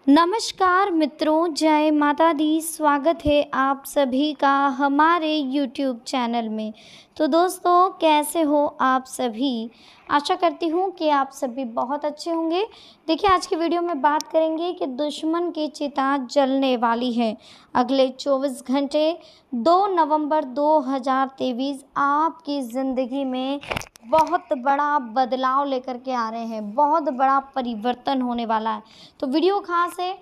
नमस्कार मित्रों, जय माता दी। स्वागत है आप सभी का हमारे YouTube चैनल में। तो दोस्तों, कैसे हो आप सभी? आशा करती हूँ कि आप सभी बहुत अच्छे होंगे। देखिए, आज की वीडियो में बात करेंगे कि दुश्मन की चिता जलने वाली है। अगले 24 घंटे 2 नवंबर 2023 आपकी ज़िंदगी में बहुत बड़ा बदलाव लेकर के आ रहे हैं। बहुत बड़ा परिवर्तन होने वाला है। तो वीडियो खास है,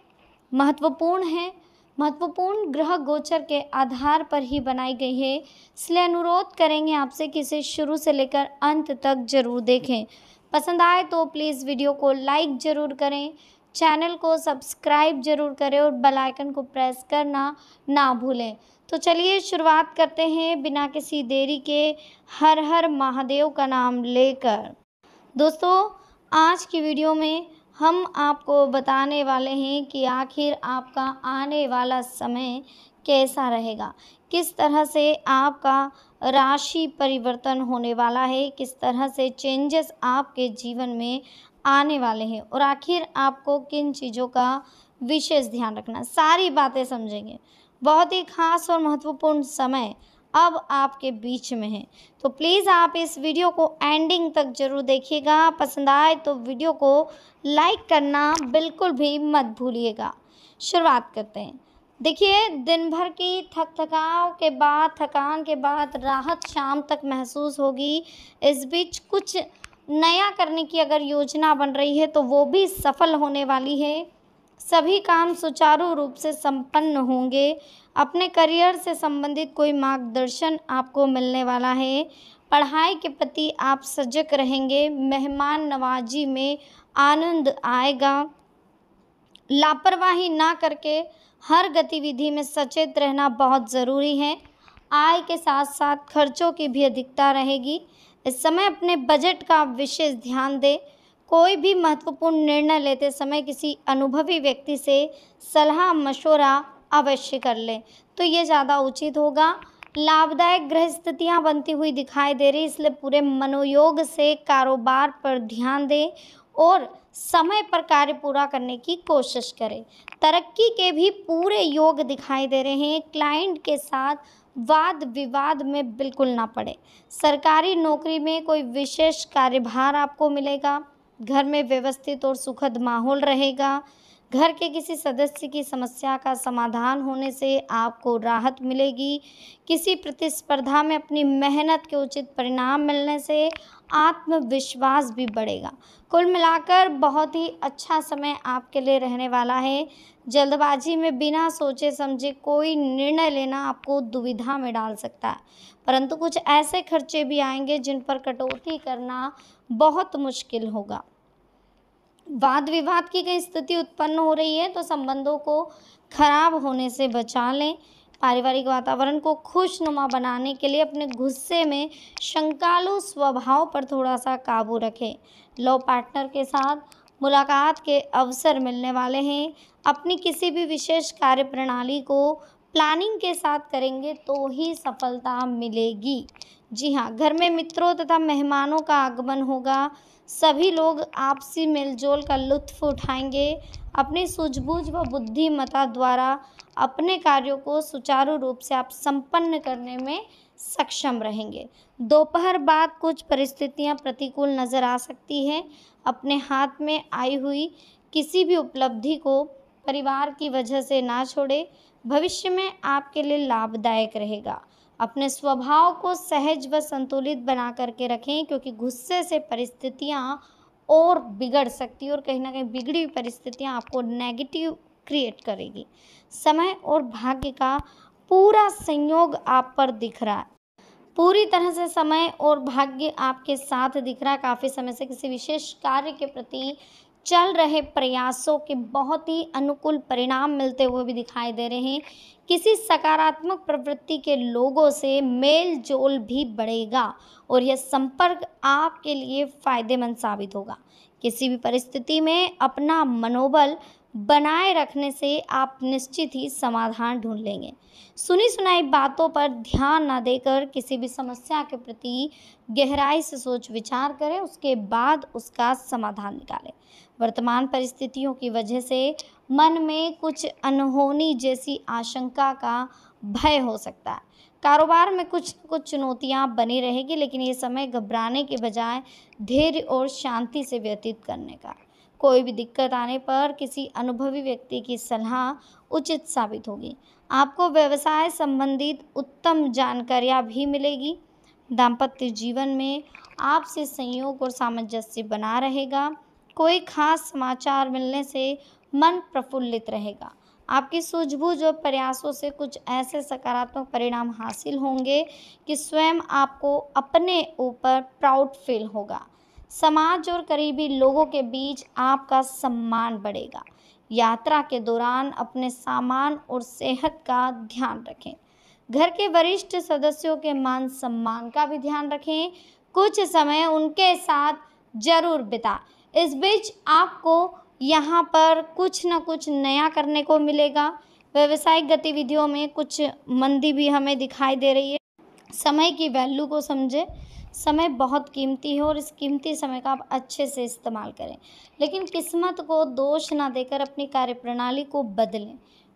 महत्वपूर्ण है, महत्वपूर्ण ग्रह गोचर के आधार पर ही बनाई गई है, इसलिए अनुरोध करेंगे आपसे कि इसे शुरू से लेकर अंत तक जरूर देखें। पसंद आए तो प्लीज़ वीडियो को लाइक ज़रूर करें, चैनल को सब्सक्राइब जरूर करें और बेल आइकन को प्रेस करना ना भूलें। तो चलिए शुरुआत करते हैं बिना किसी देरी के, हर हर महादेव का नाम लेकर। दोस्तों, आज की वीडियो में हम आपको बताने वाले हैं कि आखिर आपका आने वाला समय कैसा रहेगा, किस तरह से आपका राशि परिवर्तन होने वाला है, किस तरह से चेंजेस आपके जीवन में आने वाले हैं और आखिर आपको किन चीज़ों का विशेष ध्यान रखना, सारी बातें समझेंगे। बहुत ही खास और महत्वपूर्ण समय अब आपके बीच में है, तो प्लीज़ आप इस वीडियो को एंडिंग तक ज़रूर देखिएगा। पसंद आए तो वीडियो को लाइक करना बिल्कुल भी मत भूलिएगा। शुरुआत करते हैं। देखिए, दिन भर की थकान के बाद राहत शाम तक महसूस होगी। इस बीच कुछ नया करने की अगर योजना बन रही है तो वो भी सफल होने वाली है। सभी काम सुचारू रूप से संपन्न होंगे। अपने करियर से संबंधित कोई मार्गदर्शन आपको मिलने वाला है। पढ़ाई के प्रति आप सजग रहेंगे। मेहमान नवाजी में आनंद आएगा। लापरवाही ना करके हर गतिविधि में सचेत रहना बहुत ज़रूरी है। आय के साथ साथ खर्चों की भी अधिकता रहेगी। इस समय अपने बजट का विशेष ध्यान दें। कोई भी महत्वपूर्ण निर्णय लेते समय किसी अनुभवी व्यक्ति से सलाह मशवरा अवश्य कर लें, तो ये ज़्यादा उचित होगा। लाभदायक ग्रह स्थितियाँ बनती हुई दिखाई दे रही, इसलिए पूरे मनोयोग से कारोबार पर ध्यान दें और समय पर कार्य पूरा करने की कोशिश करें। तरक्की के भी पूरे योग दिखाई दे रहे हैं। क्लाइंट के साथ वाद विवाद में बिल्कुल ना पड़े। सरकारी नौकरी में कोई विशेष कार्यभार आपको मिलेगा। घर में व्यवस्थित और सुखद माहौल रहेगा। घर के किसी सदस्य की समस्या का समाधान होने से आपको राहत मिलेगी। किसी प्रतिस्पर्धा में अपनी मेहनत के उचित परिणाम मिलने से आत्मविश्वास भी बढ़ेगा। कुल मिलाकर बहुत ही अच्छा समय आपके लिए रहने वाला है। जल्दबाजी में बिना सोचे समझे कोई निर्णय लेना आपको दुविधा में डाल सकता है, परंतु कुछ ऐसे खर्चे भी आएंगे जिन पर कटौती करना बहुत मुश्किल होगा। वाद विवाद की कहीं स्थिति उत्पन्न हो रही है तो संबंधों को खराब होने से बचा लें। पारिवारिक वातावरण को खुशनुमा बनाने के लिए अपने गुस्से में शंकालु स्वभाव पर थोड़ा सा काबू रखें। लव पार्टनर के साथ मुलाकात के अवसर मिलने वाले हैं। अपनी किसी भी विशेष कार्य प्रणाली को प्लानिंग के साथ करेंगे तो ही सफलता मिलेगी। जी हाँ, घर में मित्रों तथा मेहमानों का आगमन होगा। सभी लोग आपसी मेलजोल का लुत्फ उठाएंगे। अपनी सूझबूझ व बुद्धिमत्ता द्वारा अपने कार्यों को सुचारू रूप से आप संपन्न करने में सक्षम रहेंगे। दोपहर बाद कुछ परिस्थितियां प्रतिकूल नज़र आ सकती हैं। अपने हाथ में आई हुई किसी भी उपलब्धि को परिवार की वजह से ना छोड़े। भविष्य में आपके लिए लाभदायक रहेगा। अपने स्वभाव को सहज व संतुलित बना करके रखें, क्योंकि गुस्से से परिस्थितियाँ और बिगड़ सकती है और कहीं ना कहीं बिगड़ी हुई परिस्थितियाँ आपको नेगेटिव क्रिएट करेगी। समय और भाग्य का पूरा संयोग आप पर दिख रहा है। पूरी तरह से समय और भाग्य आपके साथ दिख रहा है। काफ़ी समय से किसी विशेष कार्य के प्रति चल रहे प्रयासों के बहुत ही अनुकूल परिणाम मिलते हुए भी दिखाई दे रहे हैं। किसी सकारात्मक प्रवृत्ति के लोगों से मेल जोल भी बढ़ेगा और यह संपर्क आपके लिए फायदेमंद साबित होगा। किसी भी परिस्थिति में अपना मनोबल बनाए रखने से आप निश्चित ही समाधान ढूंढ लेंगे। सुनी सुनाई बातों पर ध्यान न देकर किसी भी समस्या के प्रति गहराई से सोच विचार करें, उसके बाद उसका समाधान निकालें। वर्तमान परिस्थितियों की वजह से मन में कुछ अनहोनी जैसी आशंका का भय हो सकता है। कारोबार में कुछ न कुछ चुनौतियां बनी रहेगी, लेकिन ये समय घबराने के बजाय धैर्य और शांति से व्यतीत करने का। कोई भी दिक्कत आने पर किसी अनुभवी व्यक्ति की सलाह उचित साबित होगी। आपको व्यवसाय संबंधित उत्तम जानकारियाँ भी मिलेगी। दाम्पत्य जीवन में आपसी संयोग और सामंजस्य बना रहेगा। कोई खास समाचार मिलने से मन प्रफुल्लित रहेगा। आपकी सूझबूझ और प्रयासों से कुछ ऐसे सकारात्मक परिणाम हासिल होंगे कि स्वयं आपको अपने ऊपर प्राउड फील होगा। समाज और करीबी लोगों के बीच आपका सम्मान बढ़ेगा। यात्रा के दौरान अपने सामान और सेहत का ध्यान रखें। घर के वरिष्ठ सदस्यों के मान सम्मान का भी ध्यान रखें। कुछ समय उनके साथ जरूर बिताएं। इस बीच आपको यहाँ पर कुछ न कुछ नया करने को मिलेगा। व्यावसायिक गतिविधियों में कुछ मंदी भी हमें दिखाई दे रही है। समय की वैल्यू को समझें। समय बहुत कीमती है और इस कीमती समय का आप अच्छे से इस्तेमाल करें, लेकिन किस्मत को दोष ना देकर अपनी कार्यप्रणाली को बदलें।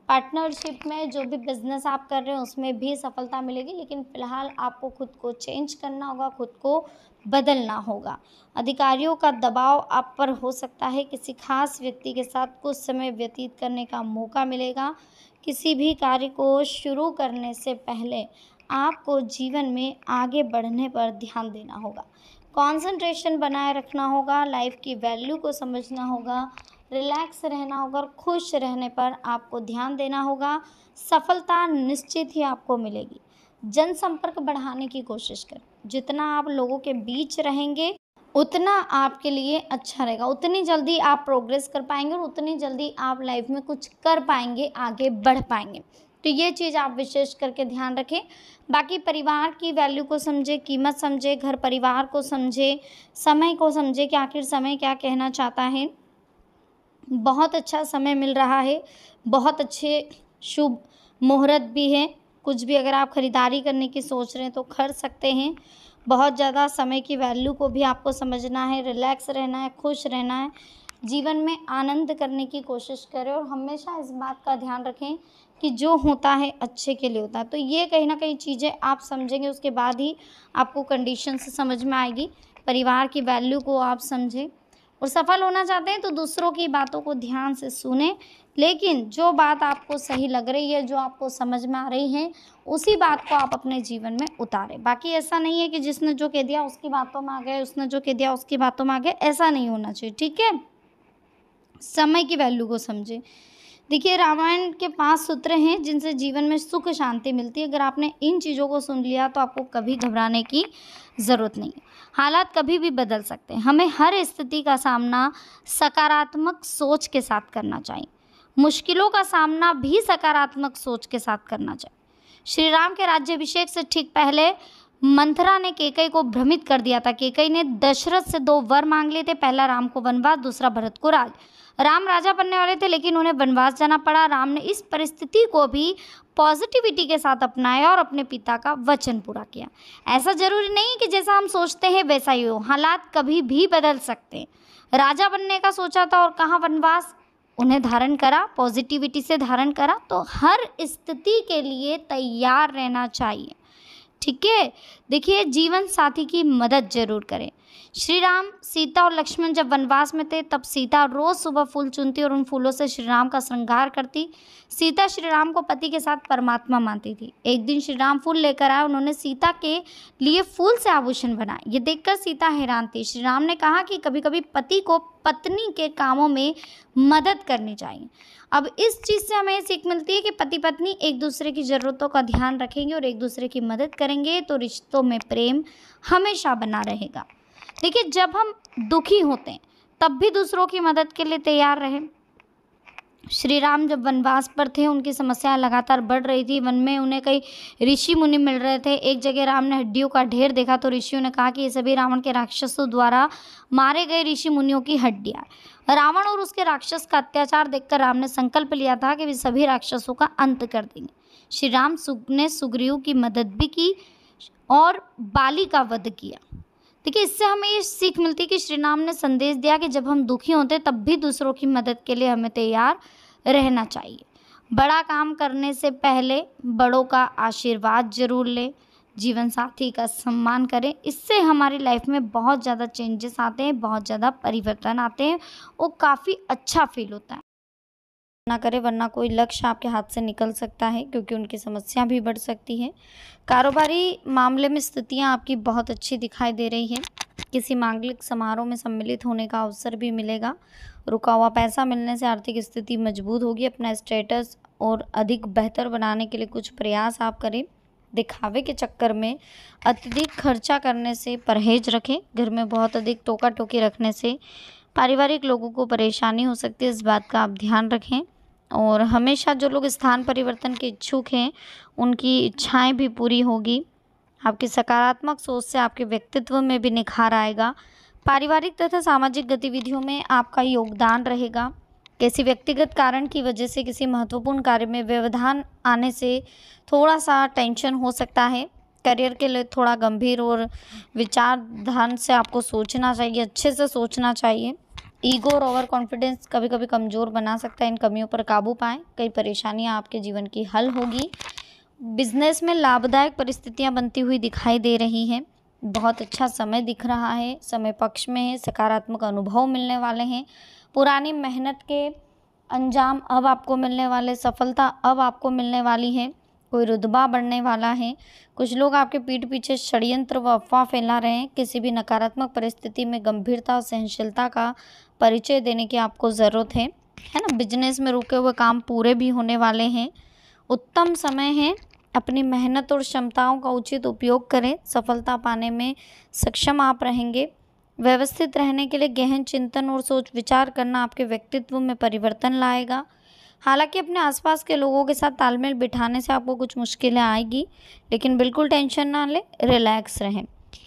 पार्टनरशिप में जो भी बिजनेस आप कर रहे हैं उसमें भी सफलता मिलेगी, लेकिन फ़िलहाल आपको खुद को चेंज करना होगा, खुद को बदलना होगा। अधिकारियों का दबाव आप पर हो सकता है। किसी खास व्यक्ति के साथ कुछ समय व्यतीत करने का मौका मिलेगा। किसी भी कार्य को शुरू करने से पहले आपको जीवन में आगे बढ़ने पर ध्यान देना होगा। कंसंट्रेशन बनाए रखना होगा। लाइफ की वैल्यू को समझना होगा। रिलैक्स रहना होगा और खुश रहने पर आपको ध्यान देना होगा। सफलता निश्चित ही आपको मिलेगी। जनसंपर्क बढ़ाने की कोशिश करें। जितना आप लोगों के बीच रहेंगे उतना आपके लिए अच्छा रहेगा। उतनी जल्दी आप प्रोग्रेस कर पाएंगे और उतनी जल्दी आप लाइफ में कुछ कर पाएंगे, आगे बढ़ पाएंगे। तो ये चीज़ आप विशेष करके ध्यान रखें। बाकी परिवार की वैल्यू को समझें, कीमत समझें, घर परिवार को समझें, समय को समझें कि आखिर समय क्या कहना चाहता है। बहुत अच्छा समय मिल रहा है। बहुत अच्छे शुभ मुहूर्त भी है। कुछ भी अगर आप खरीदारी करने की सोच रहे हैं तो कर सकते हैं। बहुत ज़्यादा समय की वैल्यू को भी आपको समझना है। रिलैक्स रहना है, खुश रहना है, जीवन में आनंद करने की कोशिश करें और हमेशा इस बात का ध्यान रखें कि जो होता है अच्छे के लिए होता है। तो ये कहीं ना कहीं चीज़ें आप समझेंगे, उसके बाद ही आपको कंडीशंस समझ में आएगी। परिवार की वैल्यू को आप समझें और सफल होना चाहते हैं तो दूसरों की बातों को ध्यान से सुनें, लेकिन जो बात आपको सही लग रही है, जो आपको समझ में आ रही है, उसी बात को आप अपने जीवन में उतारें। बाकी ऐसा नहीं है कि जिसने जो कह दिया उसकी बातों में आ गए, उसने जो कह दिया उसकी बातों में आ गए, ऐसा नहीं होना चाहिए। ठीक है। समय की वैल्यू को समझें। देखिए, रामायण के 5 सूत्र हैं जिनसे जीवन में सुख शांति मिलती है। अगर आपने इन चीज़ों को सुन लिया तो आपको कभी घबराने की ज़रूरत नहीं है। हालात कभी भी बदल सकते हैं। हमें हर स्थिति का सामना सकारात्मक सोच के साथ करना चाहिए। मुश्किलों का सामना भी सकारात्मक सोच के साथ करना चाहिए। श्री राम के राज्याभिषेक से ठीक पहले मंथरा ने केकई को भ्रमित कर दिया था। केकई ने दशरथ से 2 वर मांग लिए थे, पहला राम को वनवास, दूसरा भरत को राज। राम राजा बनने वाले थे लेकिन उन्हें वनवास जाना पड़ा। राम ने इस परिस्थिति को भी पॉजिटिविटी के साथ अपनाया और अपने पिता का वचन पूरा किया। ऐसा जरूरी नहीं कि जैसा हम सोचते हैं वैसा ही हो। हालात कभी भी बदल सकते हैं। राजा बनने का सोचा था और कहाँ वनवास, उन्हें धारण करा, पॉजिटिविटी से धारण करा। तो हर स्थिति के लिए तैयार रहना चाहिए। ठीक है। देखिए, जीवन साथी की मदद जरूर करें। श्री राम, सीता और लक्ष्मण जब वनवास में थे तब सीता रोज सुबह फूल चुनती और उन फूलों से श्री राम का श्रृंगार करती। सीता श्री राम को पति के साथ परमात्मा मानती थी। एक दिन श्री राम फूल लेकर आए। उन्होंने सीता के लिए फूल से आभूषण बनाए। ये देखकर सीता हैरान थी। श्री राम ने कहा कि कभी कभी पति को पत्नी के कामों में मदद करनी चाहिए। अब इस चीज़ से हमें सीख मिलती है कि पति पत्नी एक दूसरे की ज़रूरतों का ध्यान रखेंगे और एक दूसरे की मदद करेंगे तो रिश्तों में प्रेम हमेशा बना रहेगा। देखिए, जब हम दुखी होते हैं तब भी दूसरों की मदद के लिए तैयार रहें। श्री राम जब वनवास पर थे, उनकी समस्याएं लगातार बढ़ रही थी। वन में उन्हें कई ऋषि मुनि मिल रहे थे। एक जगह राम ने हड्डियों का ढेर देखा तो ऋषियों ने कहा कि ये सभी रावण के राक्षसों द्वारा मारे गए ऋषि मुनियों की हड्डियां। रावण और उसके राक्षस का अत्याचार देखकर राम ने संकल्प लिया था कि वे सभी राक्षसों का अंत कर देंगे। श्री राम ने सुग्रीव की मदद भी की और बाली का वध किया। देखिए, इससे हमें ये सीख मिलती है कि श्री राम ने संदेश दिया कि जब हम दुखी होते हैं तब भी दूसरों की मदद के लिए हमें तैयार रहना चाहिए। बड़ा काम करने से पहले बड़ों का आशीर्वाद जरूर लें, जीवन साथी का सम्मान करें। इससे हमारी लाइफ में बहुत ज़्यादा चेंजेस आते हैं, बहुत ज़्यादा परिवर्तन आते हैं और काफ़ी अच्छा फील होता है। ना करें, वरना कोई लक्ष्य आपके हाथ से निकल सकता है, क्योंकि उनकी समस्या भी बढ़ सकती है। कारोबारी मामले में स्थितियां आपकी बहुत अच्छी दिखाई दे रही है। किसी मांगलिक समारोह में सम्मिलित होने का अवसर भी मिलेगा। रुका हुआ पैसा मिलने से आर्थिक स्थिति मजबूत होगी। अपना स्टेटस और अधिक बेहतर बनाने के लिए कुछ प्रयास आप करें। दिखावे के चक्कर में अत्यधिक खर्चा करने से परहेज रखें। घर में बहुत अधिक टोका टोकी रखने से पारिवारिक लोगों को परेशानी हो सकती है, इस बात का आप ध्यान रखें। और हमेशा जो लोग स्थान परिवर्तन के इच्छुक हैं, उनकी इच्छाएं भी पूरी होगी। आपकी सकारात्मक सोच से आपके व्यक्तित्व में भी निखार आएगा। पारिवारिक तथा सामाजिक गतिविधियों में आपका योगदान रहेगा। किसी व्यक्तिगत कारण की वजह से किसी महत्वपूर्ण कार्य में व्यवधान आने से थोड़ा सा टेंशन हो सकता है। करियर के लिए थोड़ा गंभीर और विचारधारा से आपको सोचना चाहिए, अच्छे से सोचना चाहिए। ईगो और ओवर कॉन्फिडेंस कभी कभी कमज़ोर बना सकता है। इन कमियों पर काबू पाएं। कई परेशानियां आपके जीवन की हल होगी। बिजनेस में लाभदायक परिस्थितियां बनती हुई दिखाई दे रही हैं। बहुत अच्छा समय दिख रहा है, समय पक्ष में है। सकारात्मक अनुभव मिलने वाले हैं। पुरानी मेहनत के अंजाम अब आपको मिलने वाले, सफलता अब आपको मिलने वाली है। कोई रुतबा बढ़ने वाला है। कुछ लोग आपके पीठ पीछे षड्यंत्र व अफवाह फैला रहे हैं। किसी भी नकारात्मक परिस्थिति में गंभीरता और सहनशीलता का परिचय देने की आपको ज़रूरत है ना। बिजनेस में रुके हुए काम पूरे भी होने वाले हैं। उत्तम समय है। अपनी मेहनत और क्षमताओं का उचित उपयोग करें। सफलता पाने में सक्षम आप रहेंगे। व्यवस्थित रहने के लिए गहन चिंतन और सोच विचार करना आपके व्यक्तित्व में परिवर्तन लाएगा। हालांकि अपने आसपास के लोगों के साथ तालमेल बिठाने से आपको कुछ मुश्किलें आएगी, लेकिन बिल्कुल टेंशन ना लें, रिलैक्स रहें।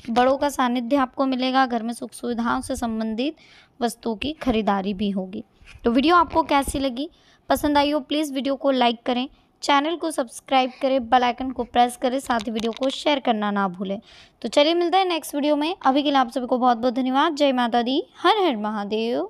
बड़ों का सानिध्य आपको मिलेगा। घर में सुख सुविधाओं से संबंधित वस्तुओं की खरीदारी भी होगी। तो वीडियो आपको कैसी लगी? पसंद आई हो प्लीज़ वीडियो को लाइक करें, चैनल को सब्सक्राइब करें, बेल आइकन को प्रेस करें, साथ ही वीडियो को शेयर करना ना भूलें। तो चलिए मिलते हैं नेक्स्ट वीडियो में। अभी के लिए आप सभी को बहुत बहुत धन्यवाद। जय माता दी, हर हर महादेव।